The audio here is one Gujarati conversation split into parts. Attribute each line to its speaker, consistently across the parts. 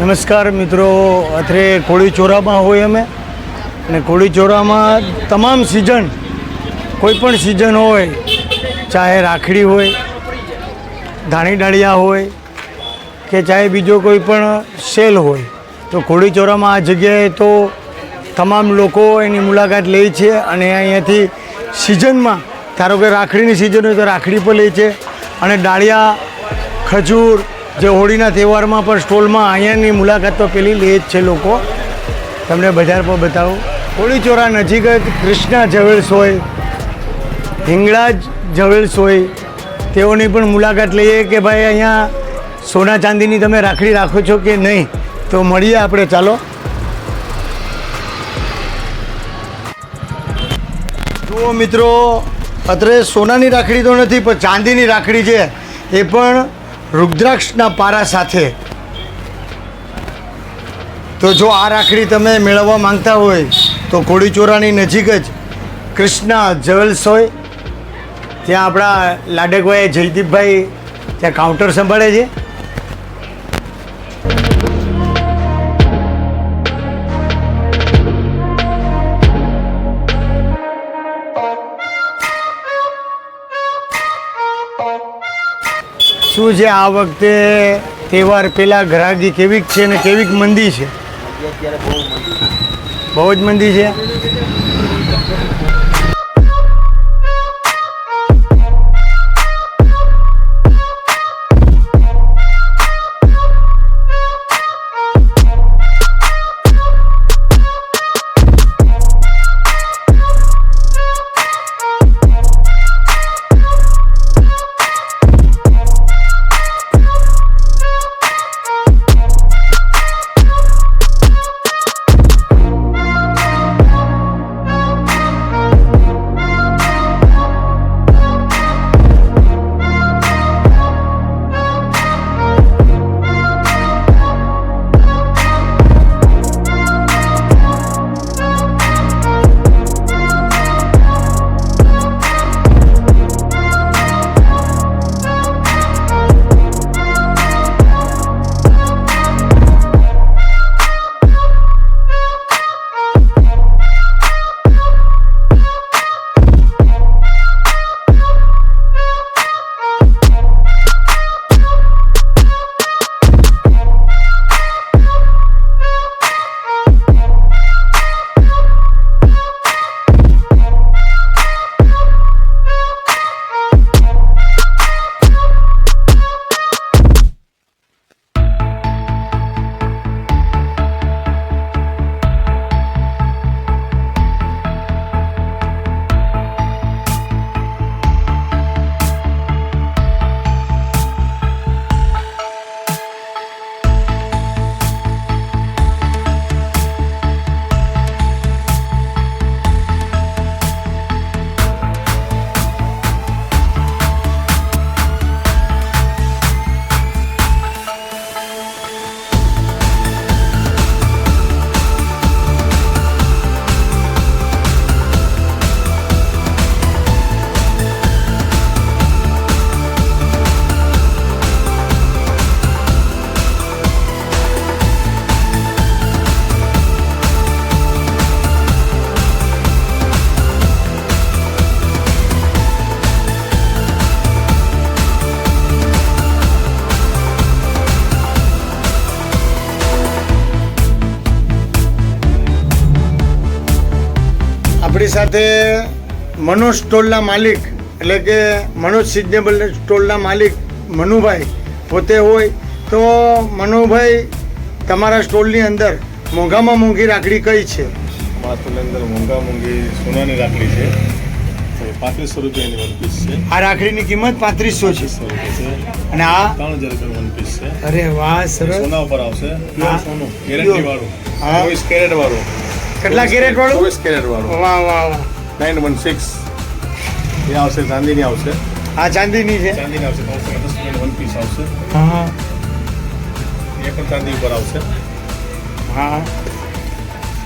Speaker 1: નમસ્કાર મિત્રો, અત્રે કોળીચોરામાં હોય અમે અને કોળીચોરામાં તમામ સિઝન, કોઈ પણ સિઝન હોય, ચાહે રાખડી હોય, ધાણી ડાળિયા હોય કે ચાહે બીજો કોઈ પણ સેલ હોય, તો કોળીચોરામાં આ જગ્યાએ તો તમામ લોકો એની મુલાકાત લે છે અને અહીંયાથી સિઝનમાં ધારો કે રાખડીની સિઝન હોય તો રાખડી પણ લે છે અને ડાળિયા, ખજૂર જે હોળીના તહેવારમાં પણ સ્ટોલમાં અહીંયાની મુલાકાત તો પેલી લે જ છે લોકો. તમને બજાર પર બતાવું. કોળીચોરા નજીક જ કૃષ્ણા જ્વેલ્સ હોય, હિંગળાજ જ્વેલ્સ હોય, તેઓની પણ મુલાકાત લઈએ કે ભાઈ અહીંયા સોના ચાંદીની તમે રાખડી રાખો છો કે નહીં. તો મળીએ આપણે, ચાલો. જુઓ મિત્રો, અત્રે સોનાની રાખડી તો નથી પણ ચાંદીની રાખડી છે, એ પણ રુદ્રાક્ષના પારા સાથે. તો જો આ રાખડી તમે મેળવવા માંગતા હોય તો કોળીચોરાની નજીક જ કૃષ્ણા જ્વેલ્સ હોય, ત્યાં આપણા લાડકભાઈ જયદીપભાઈ ત્યાં કાઉન્ટર સંભાળે છે. શું છે આ વખતે તહેવાર પહેલાં ગ્રાહકી કેવીક છે ને કેવીક મંદી છે? બહુ જ મંદી છે. આપણી સાથે મનોજ સ્ટોલના માલિક એટલે કે મનોજ સિઝનેબલ સ્ટોલના માલિક મનુભાઈ પોતે હોય. તો મનુભાઈ, તમારા સ્ટોલની અંદર મોંઘામાં મોંઘી રાખડી કઈ છે?
Speaker 2: અમારા સ્ટોલની અંદર મોંઘી સોનાની રાખડી છે, 3500 રૂપિયાની વન પીસ છે.
Speaker 1: આ રાખડીની કિંમત 3500 છે અને આ
Speaker 2: 3000 રૂપિયા વન પીસ છે.
Speaker 1: અરે વાહ, સરસ.
Speaker 2: સોના ઉપર આવશે, પ્યોર સોનું, ગેરંટી વાળું, 24 કેરેટ વાળું.
Speaker 1: કેટલા કેરેટ વાળું?
Speaker 2: 24 કેરેટ વાળું.
Speaker 1: વાહ વાહ વાહ.
Speaker 2: 916 એ આવશે, ચાંદીની આવશે.
Speaker 1: આ ચાંદીની છે?
Speaker 2: ચાંદીની આવશે, 910 રૂપિયાની વન પીસ આવશે.
Speaker 1: હા,
Speaker 2: એ પણ ચાંદી ઉપર આવશે.
Speaker 1: હા.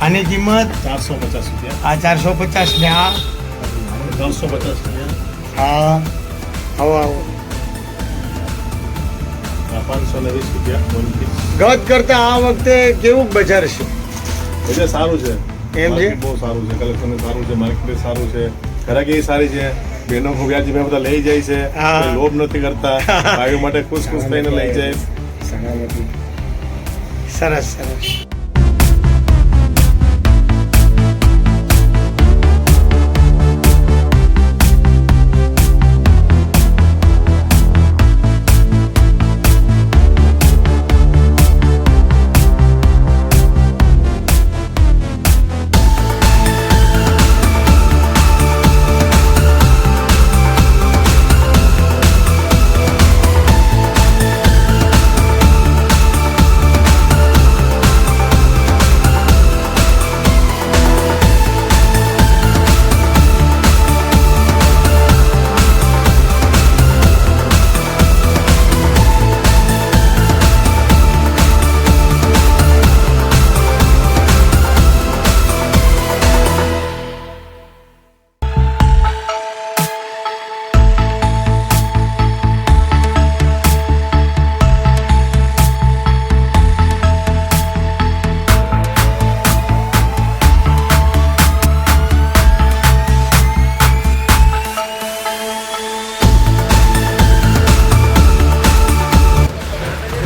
Speaker 1: આની કિંમત
Speaker 2: 450 રૂપિયા.
Speaker 1: આ 450 ને આ
Speaker 2: 350 રૂપિયા.
Speaker 1: હા. આવો આવો.
Speaker 2: ₹520 1 પીસ.
Speaker 1: ગત કરતાં આ વખતે કેવું બજાર છે?
Speaker 2: એટલે સારું છે
Speaker 1: એમ છે?
Speaker 2: Market બહુ સારું છે, કલેક્શન સારું છે, માર્કેટ સારું છે, ગ્રાહકી સારી છે, બહેનો વ્યાજી બધા લઈ જાય છે,
Speaker 1: હા.
Speaker 2: કોઈ લોભ નથી કરતા, ભાઈઓ માટે ખુશ થઈને લઈ જાય.
Speaker 1: સરસ સરસ.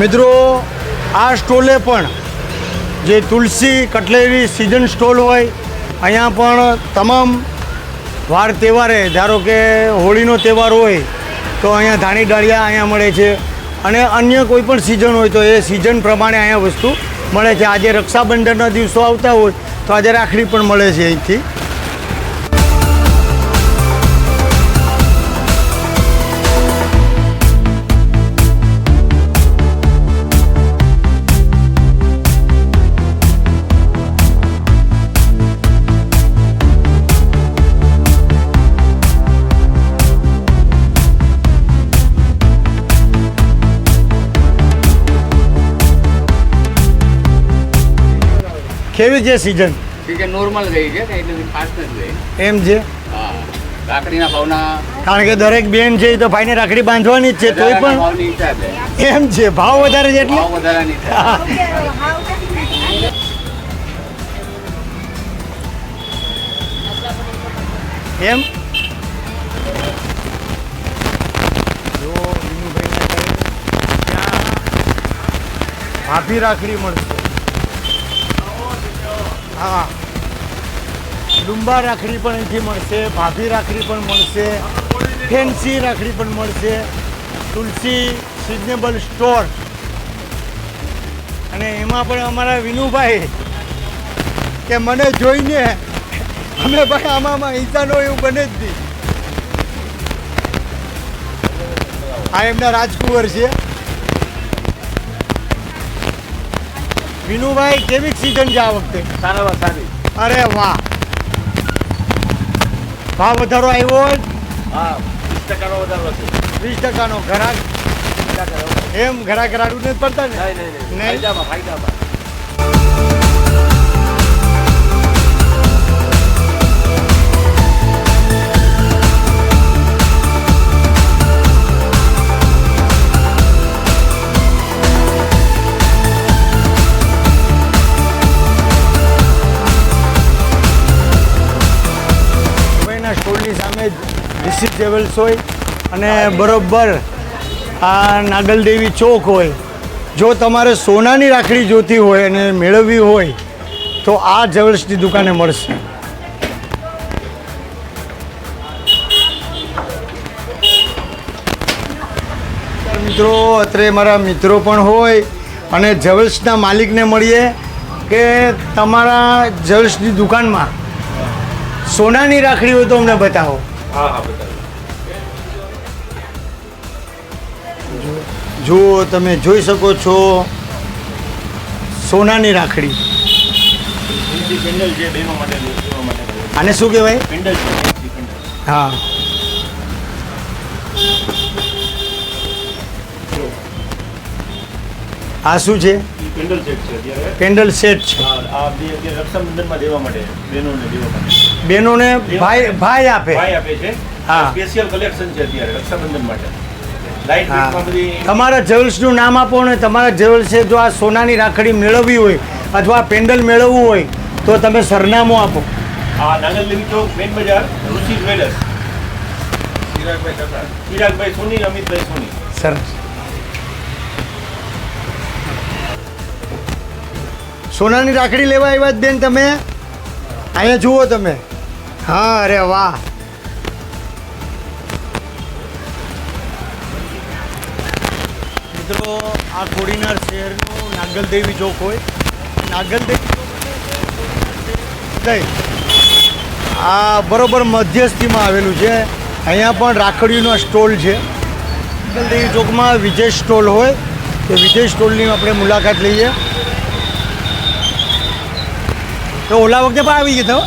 Speaker 1: મિત્રો આ સ્ટોલે પણ જે તુલસી કટલેરી સિઝન સ્ટોલ હોય અહીંયા પણ તમામ વાર તહેવારે ધારો કે હોળીનો તહેવાર હોય તો અહીંયા ધાણી ડાળિયા અહીંયા મળે છે અને અન્ય કોઈ પણ સિઝન હોય તો એ સિઝન પ્રમાણે અહીંયા વસ્તુ મળે છે. આજે રક્ષાબંધનના દિવસો આવતા હોય તો આજે રાખડી પણ મળે છે અહીંથી. કેવી છે સિઝન?
Speaker 3: સીઝન નોર્મલ ગઈ છે કંઈ એટલી ખાસ નથી ગઈ.
Speaker 1: એમ છે,
Speaker 3: હા, રાખડીના ભાવના
Speaker 1: કારણ કે દરેક બેન છે એ તો ભાઈને રાખડી બાંધવાની જ છે તોય
Speaker 3: વધારાના
Speaker 1: પણ
Speaker 3: ભાવની હિસાબે
Speaker 1: એમ છે ભાવ વધારે છે એટલે
Speaker 3: ભાવ વધારાની હિસાબે.
Speaker 1: એમ જો વિનુભાઈના ઘરે ત્યાં ભાભી રાખડી મળશે. હા, ડુંબા રાખડી પણ અહીંથી મળશે, ભાભી રાખડી પણ મળશે, ફેન્સી રાખડી પણ મળશે, તુલસી સિઝનેબલ સ્ટોર. અને એમાં પણ અમારા વિનુભાઈ કે મને જોઈને અમે ભાઈ આમાં હિંસાનો એવું બને જ નહીં. આ એમના રાજકુંવર છે. વિનુભાઈ કેવી સિઝન છે આ વખતે?
Speaker 3: સારી.
Speaker 1: અરે વાહ, ભાવ વધારો આવ્યો હોય?
Speaker 3: હા, 20% વધારો છે.
Speaker 1: 20%નો ઘરાક એમ ઘરાક રાડું નથી પડતા ને? નહીં.
Speaker 3: ફાયદામાં.
Speaker 1: સ્ટોલની સામે રિષિ ટ્રેવલ્સ હોય અને બરોબર આ નાગલદેવી ચોક હોય. જો તમારે સોનાની રાખડી જોતી હોય અને મેળવવી હોય તો આ જ્વેલર્સની દુકાને મળશે. મિત્રો અત્રે મારા મિત્રો પણ હોય અને જ્વેલર્સના માલિકને મળીએ કે તમારા જ્વેલર્સની દુકાનમાં સોનાની રાખડી હોય તો અમને બતાવો.
Speaker 2: હા બતાવો.
Speaker 1: જો તમે જોઈ શકો છો સોનાની રાખડી.
Speaker 2: પેન્ડલ છે બહેનો માટે.
Speaker 1: આને શું કહેવાય?
Speaker 2: પેન્ડલ છે.
Speaker 1: હા, આ શું છે?
Speaker 2: પેન્ડલ સેટ છે અત્યારે.
Speaker 1: પેન્ડલ સેટ છે.
Speaker 2: આ બે અત્યારે રક્ષાબંધનમાં દેવા માટે, બહેનોને દેવા માટે.
Speaker 1: બહેનોને ભાઈ આપે.
Speaker 2: ભાઈ આપે છે.
Speaker 1: હા.
Speaker 2: સ્પેશિયલ કલેક્શન છે અત્યારે રક્ષાબંધન માટે.
Speaker 3: લાઈટ
Speaker 1: હા
Speaker 3: વેટમાં બધી
Speaker 1: તમારા જ્વેલ્સનું નામ આપો ને તમારા જ્વેલ્સે જો આ સોનાની રાખડી મેળવવી હોય અથવા પેન્ડલ મેળવવું હોય તો તમે સરનામું આપો.
Speaker 3: આ નાગલદેવી ચોક મેન બજાર ઋષિ જ્વેલર્સ ચિરાગભાઈ સોની અમિતભાઈ સોની.
Speaker 1: સરસ. સોનાની રાખડી લેવા આવ્યા જ બેન તમે? અહીંયા જુઓ તમે. હા, અરે વાહ. મિત્રો આ કોડીનાર શહેરનો નાગલદેવી ચોક હોય. નાગલદેવી ચોક આ બરોબર મધ્યસ્થીમાં આવેલું છે. અહીંયા પણ રાખડીનો સ્ટોલ છે. નાગલદેવી ચોકમાં વિજય સ્ટોલ હોય તો વિજય સ્ટોલની આપણે મુલાકાત લઈએ. તો ઓલા વખતે પણ આવી ગયા હતા.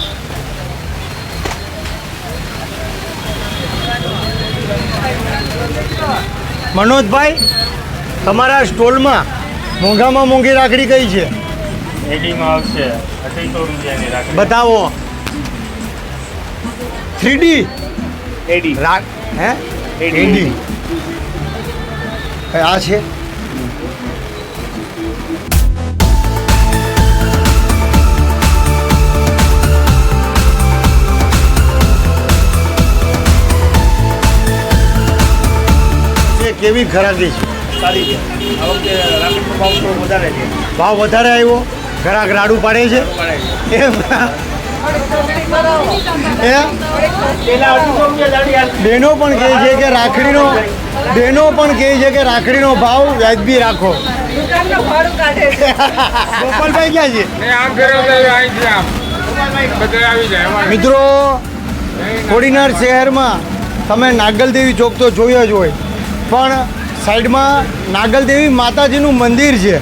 Speaker 1: મનોજભાઈ, તમારા સ્ટોલમાં મોંઘામાં મોંઘી રાખડી કઈ છે?
Speaker 4: એડીમાં આવશે 2800 રૂપિયાની રાખડી.
Speaker 1: બતાવો. 3D
Speaker 3: એડી
Speaker 1: હે
Speaker 3: એડી.
Speaker 1: એડી આ છે. કેવી ખરાકી છે?
Speaker 3: સારી છે. આ વખતે રાખડીનો ભાવ થોડો વધારે છે.
Speaker 1: ભાવ વધારે આવ્યો, ઘરાક રાડું પાડે છે એમ.
Speaker 3: પેલા 800 રૂપિયા દાડી હાલતી.
Speaker 1: બહેનો પણ કહે છે કે રાખડીનો ભાવ વ્યાજબી રાખો. ગોપાલભાઈ ક્યાં છે? મિત્રો, કોડીનાર શહેરમાં તમે નાગલદેવી ચોક તો જોયો જ હોય, પણ સાઈડમાં નાગલદેવી માતાજીનું મંદિર છે.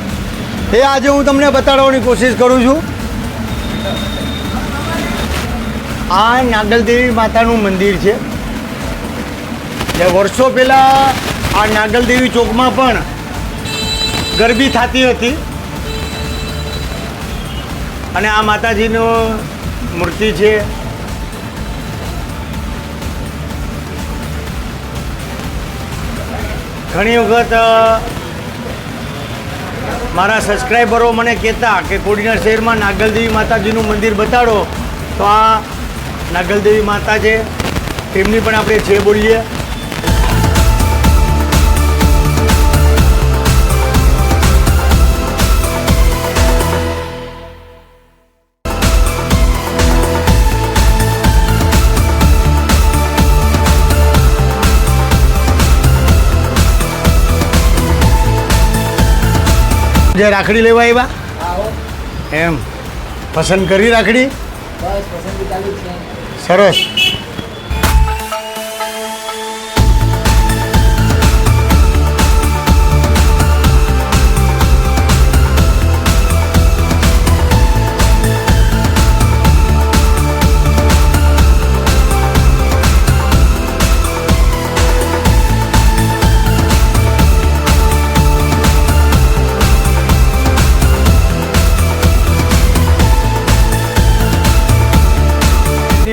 Speaker 1: એ આજે હું તમને બતાડવાની કોશિશ કરું છું. આ નાગલદેવી માતાનું મંદિર છે. જે વર્ષો પહેલાં આ નાગલદેવી ચોકમાં પણ ગરબી થતી હતી અને આ માતાજીનો મૂર્તિ છે. ઘણી વખત મારા સબસ્ક્રાઈબરો મને કહેતા કે કોડીનાર શહેરમાં નાગલદેવી માતાજીનું મંદિર બતાડો, તો આ નાગલદેવી માતા છે, તેમની પણ આપણે જય બોલીએ. જે રાખડી લેવા આવ્યા એમ પસંદ કરી રાખડી? સરસ.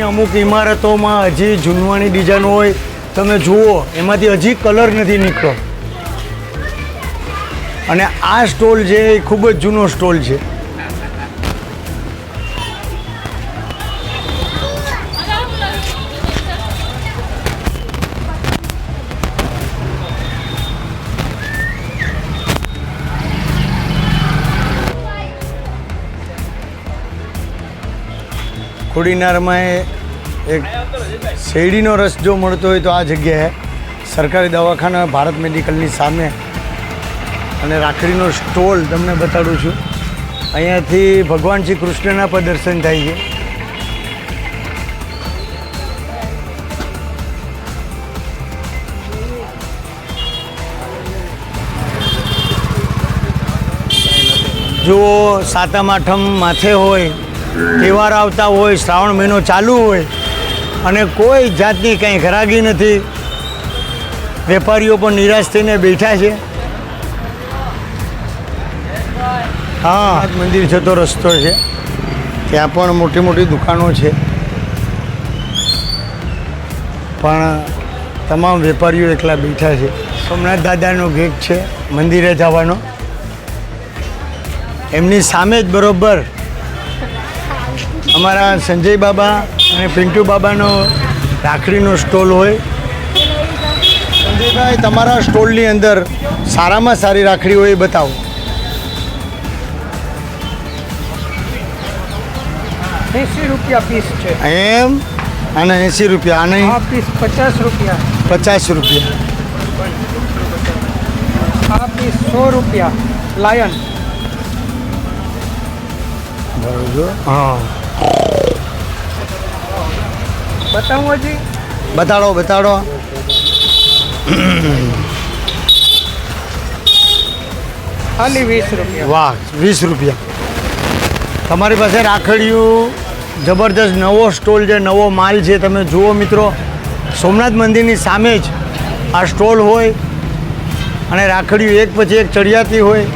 Speaker 1: અમુક ઇમારતોમાં હજી જૂનવાણી ડિઝાઇન હોય, તમે જુઓ એમાંથી હજી કલર નથી નીકળ્યો. અને આ સ્ટોલ છે એ ખૂબ જ જૂનો સ્ટોલ છે. કોડીનારમાં એક શેરડીનો રસ જો મળતો હોય તો આ જગ્યાએ સરકારી દવાખાના ભારત મેડિકલની સામે અને રાખડીનો સ્ટોલ તમને બતાડું છું. અહીંયાથી ભગવાન શ્રી કૃષ્ણના પણ દર્શન થાય છે. જુઓ, સાતમ આઠમ માથે હોય, તહેવાર આવતા હોય, શ્રાવણ મહિનો ચાલુ હોય અને કોઈ જાતની કંઈ ઘરાગી નથી. વેપારીઓ પણ નિરાશ થઈને બેઠા છે. હા, મંદિર જતો રસ્તો છે, ત્યાં પણ મોટી મોટી દુકાનો છે, પણ તમામ વેપારીઓ એકલા બેઠા છે. સોમનાથ દાદાનો ગેટ છે મંદિરે જવાનો. એમની સામે જ બરોબર અમારા સંજય બાબા અને પિન્ટુ બાબાનો રાખડીનો સ્ટોલ હોય. સંજયભાઈ, તમારા સ્ટોલની અંદર સારામાં સારી રાખડી હોય એ બતાવો.
Speaker 5: ₹80 પીસ છે.
Speaker 1: એમ અને 80 રૂપિયા અને
Speaker 5: આ પીસ ₹50.
Speaker 1: 50 રૂપિયા.
Speaker 5: આ પીસ ₹100. લાયન.
Speaker 1: બરોબર. હા,
Speaker 5: બતાવું હજી?
Speaker 1: બતાડો બતાડો.
Speaker 5: ખાલી ₹20.
Speaker 1: વાહ, 20 રૂપિયા. તમારી પાસે રાખડીયું જબરદસ્ત નવો સ્ટોલ છે, નવો માલ છે. તમે જુઓ મિત્રો, સોમનાથ મંદિરની સામે જ આ સ્ટોલ હોય અને રાખડીયું એક પછી એક ચડિયાતી હોય.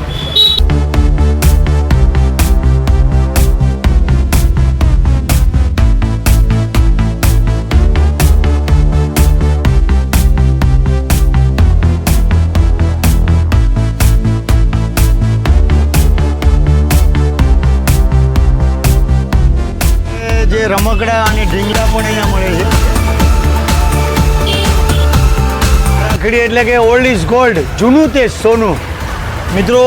Speaker 1: જે રમકડા અને ઢીંગલા પણ અહીંયા મળે છે. રાખડી એટલે કે ઓલ્ડ ઇઝ ગોલ્ડ, જૂનું તે સોનું. મિત્રો,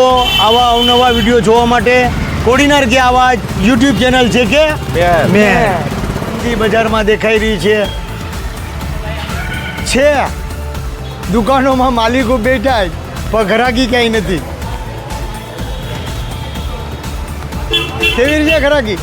Speaker 1: આવા અવનવા વિડીયો જોવા માટે કોડીનાર કે આવા યુટ્યુબ ચેનલ છે કે મેં બજારમાં દેખાઈ રહી છે દુકાનોમાં માલિકો બેઠા જ, પણ ઘરાકી ક્યાંય નથી. કેવી રીતે ઘરાકી?